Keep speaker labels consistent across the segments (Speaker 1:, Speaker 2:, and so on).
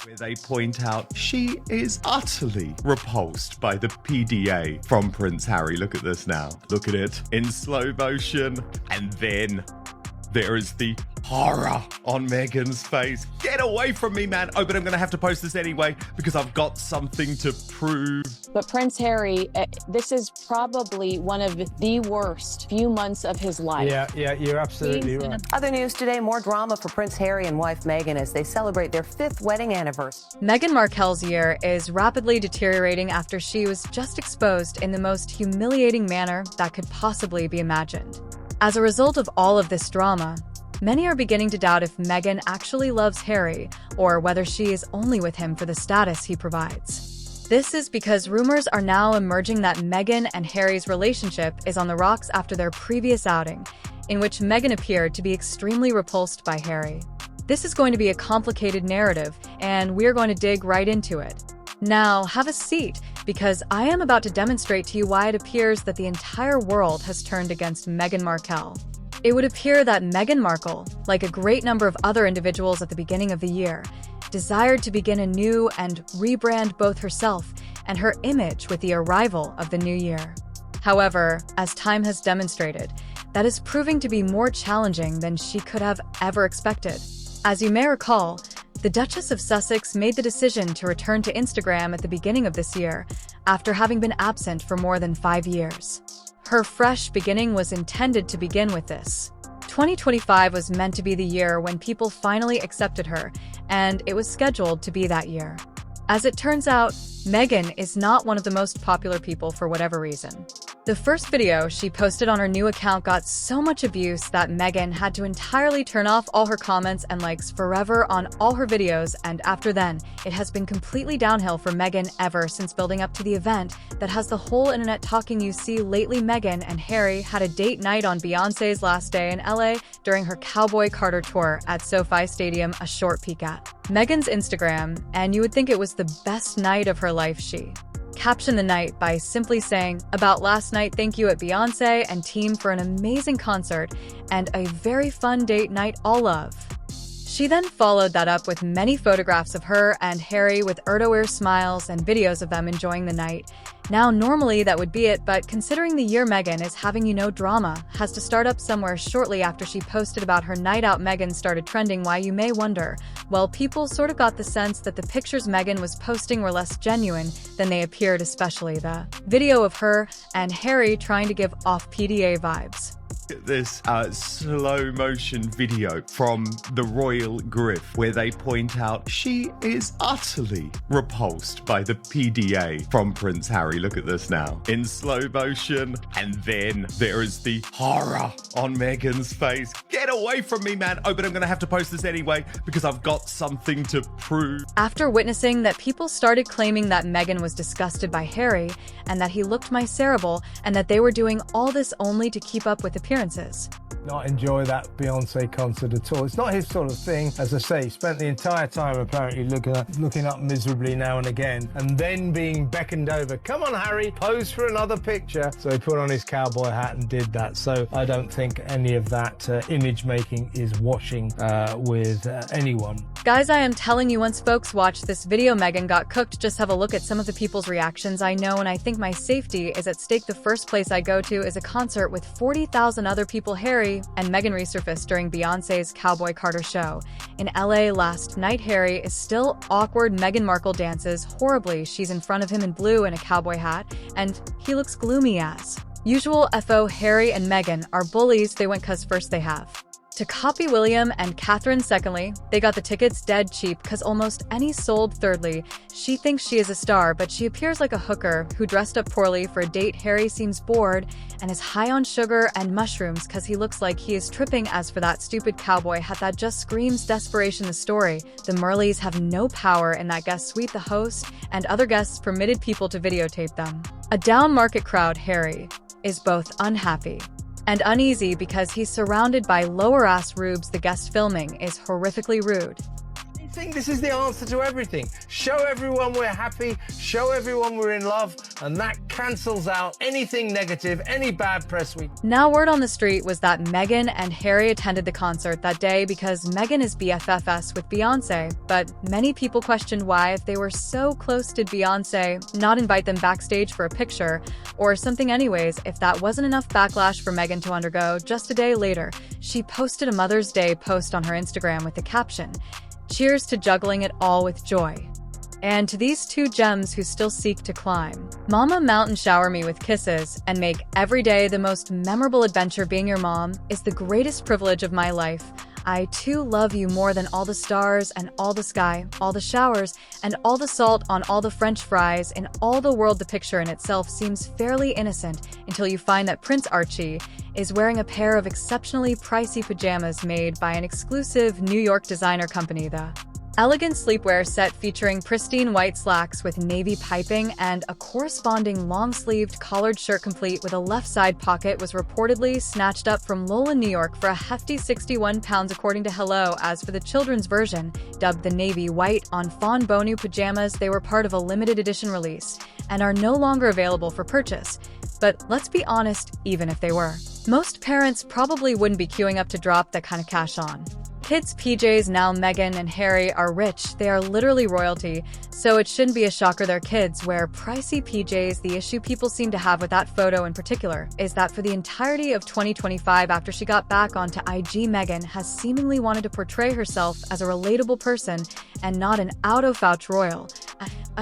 Speaker 1: where they point out she is utterly repulsed by the PDA from Prince Harry. Look at this now. Look at it in slow motion. And then there is the horror on Meghan's face. Get away from me, man. Oh, but I'm going to have to post this anyway because I've got something to prove.
Speaker 2: But Prince Harry, this is probably one of the worst few months of his life.
Speaker 3: Yeah, you're absolutely right.
Speaker 4: Other news today, more drama for Prince Harry and wife Meghan as they celebrate their 5th wedding anniversary.
Speaker 5: Meghan Markle's year is rapidly deteriorating after she was just exposed in the most humiliating manner that could possibly be imagined. As a result of all of this drama, many are beginning to doubt if Meghan actually loves Harry or whether she is only with him for the status he provides. This is because rumors are now emerging that Meghan and Harry's relationship is on the rocks after their previous outing, in which Meghan appeared to be extremely repulsed by Harry. This is going to be a complicated narrative, and we're going to dig right into it. Now, have a seat, because I am about to demonstrate to you why it appears that the entire world has turned against Meghan Markle. It would appear that Meghan Markle, like a great number of other individuals at the beginning of the year, desired to begin anew and rebrand both herself and her image with the arrival of the new year. However, as time has demonstrated, that is proving to be more challenging than she could have ever expected. As you may recall, the Duchess of Sussex made the decision to return to Instagram at the beginning of this year, after having been absent for more than 5 years. Her fresh beginning was intended to begin with this. 2025 was meant to be the year when people finally accepted her, and it was scheduled to be that year. As it turns out, Meghan is not one of the most popular people for whatever reason. The first video she posted on her new account got so much abuse that Meghan had to entirely turn off all her comments and likes forever on all her videos, and after then, it has been completely downhill for Meghan ever since building up to the event that has the whole internet talking. You see, lately Meghan and Harry had a date night on Beyoncé's last day in LA during her Cowboy Carter tour at SoFi Stadium, a short peek at Meghan's Instagram, and you would think it was the best night of her life. She captioned the night by simply saying, "About last night, thank you at Beyoncé and team for an amazing concert and a very fun date night, all love." She then followed that up with many photographs of her and Harry with ear-to-ear smiles and videos of them enjoying the night. Now, normally that would be it, but considering the year Meghan is having, drama has to start up somewhere shortly after she posted about her night out. Meghan started trending. Why, you may wonder? Well, people sort of got the sense that the pictures Meghan was posting were less genuine than they appeared, especially the video of her and Harry trying to give off PDA vibes.
Speaker 1: This slow motion video from the royal griff where they point out she is utterly repulsed by the PDA from Prince Harry. Look at this now in slow motion. And then there is the horror on Meghan's face. Get away from me, man. Oh, but I'm going to have to post this anyway because I've got something to prove.
Speaker 5: After witnessing that, people started claiming that Meghan was disgusted by Harry and that he looked miserable and that they were doing all this only to keep up with appearances.
Speaker 3: Not enjoy that Beyonce concert at all. It's not his sort of thing. As I say, he spent the entire time apparently looking up miserably now and again, and then being beckoned over. Come on, Harry, pose for another picture. So he put on his cowboy hat and did that. So I don't think any of that image making is washing with anyone.
Speaker 5: Guys, I am telling you, once folks watch this video, Meghan got cooked. Just have a look at some of the people's reactions. I know, and I think my safety is at stake. The first place I go to is a concert with 40,000 other people. Harry and Meghan resurfaced during Beyoncé's Cowboy Carter show in LA last night. Harry is still awkward. Meghan Markle dances horribly. She's in front of him in blue and a cowboy hat, and he looks gloomy as usual. FO Harry and Meghan are bullies. They went 'cause first they have to copy William and Catherine. Secondly, they got the tickets dead cheap because almost any sold. Thirdly, she thinks she is a star, but she appears like a hooker who dressed up poorly for a date. Harry seems bored and is high on sugar and mushrooms because he looks like he is tripping. As for that stupid cowboy hat, that just screams desperation. The story: the Marleys have no power in that guest suite. The host and other guests permitted people to videotape them. A down-market crowd. Harry is both unhappy and uneasy because he's surrounded by lower-ass rubes. The guest filming is horrifically rude.
Speaker 3: think this is the answer to everything. Show everyone we're happy, show everyone we're in love, and that cancels out anything negative, any bad press we...
Speaker 5: Now, word on the street was that Meghan and Harry attended the concert that day because Meghan is BFFs with Beyoncé, but many people questioned why, if they were so close to Beyoncé, not invite them backstage for a picture or something. Anyways, if that wasn't enough backlash for Meghan to undergo, just a day later, she posted a Mother's Day post on her Instagram with the caption, "Cheers to juggling it all with joy. And to these two gems who still seek to climb. Mama mountain shower me with kisses and make every day the most memorable adventure. Being your mom is the greatest privilege of my life. I too love you more than all the stars and all the sky, all the showers, and all the salt on all the French fries in all the world." The picture in itself seems fairly innocent until you find that Prince Archie is wearing a pair of exceptionally pricey pajamas made by an exclusive New York designer company. The elegant sleepwear set featuring pristine white slacks with navy piping and a corresponding long-sleeved collared shirt complete with a left side pocket was reportedly snatched up from Lowell in New York for a hefty £61 according to Hello. As for the children's version, dubbed the navy white on fawn bonu pajamas, they were part of a limited edition release and are no longer available for purchase. But let's be honest, even if they were, most parents probably wouldn't be queuing up to drop that kind of cash on kids' PJs. Now Meghan and Harry are rich. They are literally royalty, so it shouldn't be a shocker their kids wear pricey PJs. The issue people seem to have with that photo in particular is that for the entirety of 2025, after she got back onto IG, Meghan has seemingly wanted to portray herself as a relatable person and not an out-of-touch royal.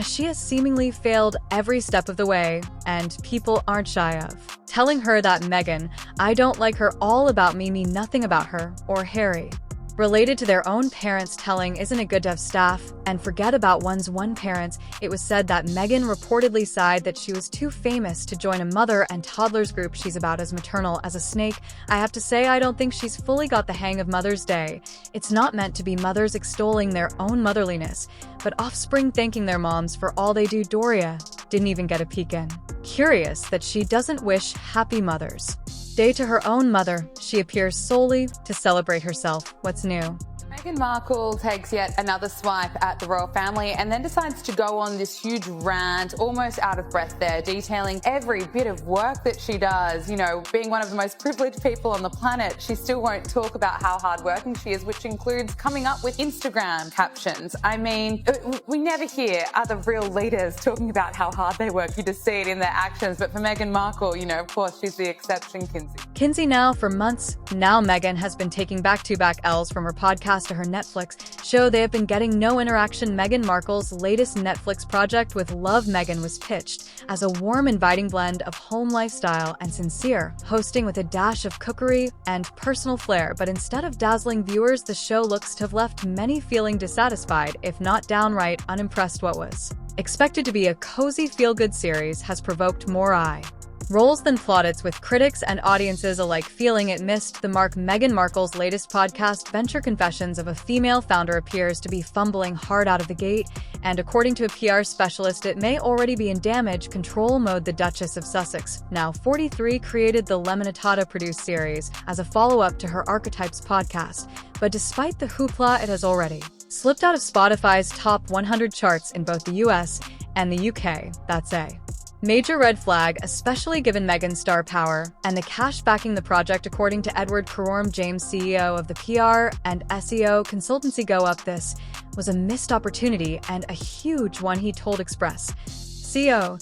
Speaker 5: She has seemingly failed every step of the way, and people aren't shy of telling her that Meghan, "I don't like her, all about me, mean nothing about her," or Harry, related to their own parents, telling, "Isn't it good to have staff and forget about one's parents?" It was said that Meghan reportedly sighed that she was too famous to join a mother and toddlers group. She's about as maternal as a snake. "I have to say, I don't think she's fully got the hang of Mother's Day. It's not meant to be mothers extolling their own motherliness, but offspring thanking their moms for all they do." Doria didn't even get a peek in. Curious that she doesn't wish happy Mother's Day to her own mother. She appears solely to celebrate herself. What's new?
Speaker 6: Meghan Markle takes yet another swipe at the royal family and then decides to go on this huge rant, almost out of breath there, detailing every bit of work that she does. You know, being one of the most privileged people on the planet, she still won't talk about how hardworking she is, which includes coming up with Instagram captions. I mean, we never hear other real leaders talking about how hard they work. You just see it in their actions. But for Meghan Markle, you know, of course, she's the exception,
Speaker 5: Kinsey. Now, for months now, Meghan has been taking back-to-back L's from her podcast to her Netflix show. They have been getting no interaction. Meghan Markle's latest Netflix project with Love Meghan was pitched as a warm, inviting blend of home lifestyle and sincere hosting with a dash of cookery and personal flair. But instead of dazzling viewers, the show looks to have left many feeling dissatisfied, if not downright unimpressed. What was expected to be a cozy feel-good series has provoked more eye rolls than plaudits, with critics and audiences alike feeling it missed the mark. Meghan Markle's latest podcast, Venture Confessions of a Female Founder, appears to be fumbling hard out of the gate, and according to a PR specialist, it may already be in damage control mode. The Duchess of Sussex, now 43, created the Lemonatata-produced series as a follow-up to her Archetypes podcast, but despite the hoopla, it has already slipped out of Spotify's top 100 charts in both the US and the UK. That's a major red flag, especially given Meghan's star power and the cash backing the project. According to Edward Carorm James, CEO of the PR and SEO consultancy Go Up, this was a missed opportunity and a huge one. He told Express CO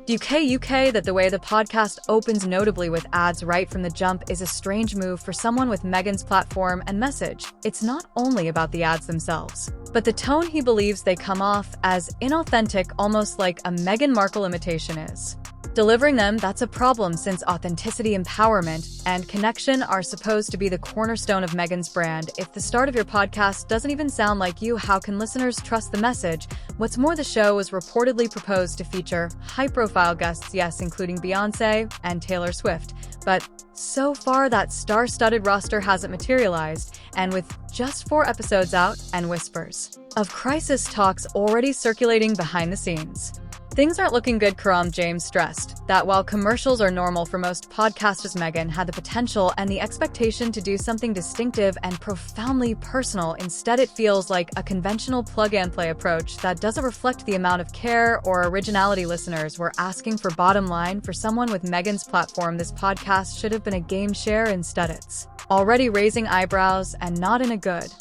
Speaker 5: UK that the way the podcast opens, notably with ads right from the jump, is a strange move for someone with Meghan's platform and message. It's not only about the ads themselves, but the tone. He believes they come off as inauthentic, almost like a Meghan Markle imitation is delivering them. That's a problem, since authenticity, empowerment, and connection are supposed to be the cornerstone of Meghan's brand. If the start of your podcast doesn't even sound like you, how can listeners trust the message? What's more, the show was reportedly proposed to feature high-profile guests, yes, including Beyoncé and Taylor Swift, but so far that star-studded roster hasn't materialized, and with just 4 episodes out and whispers of crisis talks already circulating behind the scenes, Things aren't looking good, Karam James stressed that while commercials are normal for most podcasters, Meghan had the potential and the expectation to do something distinctive and profoundly personal. Instead, it feels like a conventional plug-and-play approach that doesn't reflect the amount of care or originality listeners were asking for. Bottom line, for someone with Meghan's platform, this podcast should have been a game share. Instead, it's already raising eyebrows, and not in a good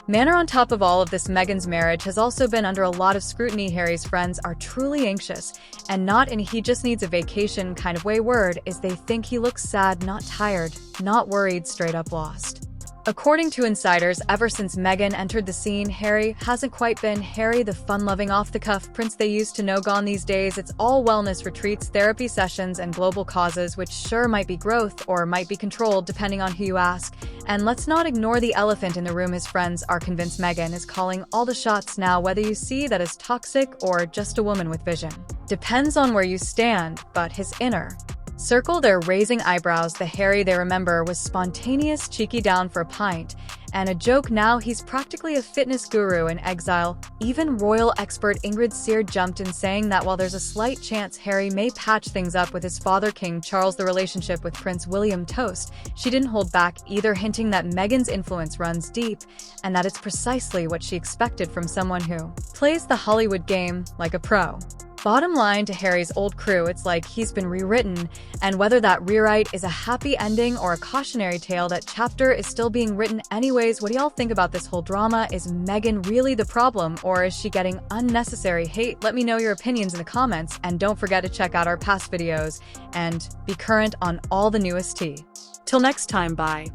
Speaker 5: manner. On top of all of this, Meghan's marriage has also been under a lot of scrutiny. Harry's friends are truly anxious, and not in he just needs a vacation kind of way. Word is they think he looks sad, not tired, not worried, straight up lost. According to insiders, ever since Meghan entered the scene, Harry hasn't quite been Harry, the fun-loving, off-the-cuff prince they used to know. Gone these days. It's all wellness retreats, therapy sessions, and global causes, which sure might be growth or might be controlled depending on who you ask. And let's not ignore the elephant in the room. His friends are convinced Meghan is calling all the shots now. Whether you see that as toxic or just a woman with vision depends on where you stand, but his inner circle, they're raising eyebrows. The Harry they remember was spontaneous, cheeky, down for a pint and a joke. Now he's practically a fitness guru in exile. Even royal expert Ingrid Sear jumped in, saying that while there's a slight chance Harry may patch things up with his father, King Charles, the relationship with Prince William toast. She didn't hold back either, hinting that Meghan's influence runs deep and that it's precisely what she expected from someone who plays the Hollywood game like a pro. Bottom line, to Harry's old crew, it's like he's been rewritten, and whether that rewrite is a happy ending or a cautionary tale, that chapter is still being written anyways. What do y'all think about this whole drama? Is Meghan really the problem, or is she getting unnecessary hate? Let me know your opinions in the comments, and don't forget to check out our past videos and be current on all the newest tea. Till next time, bye.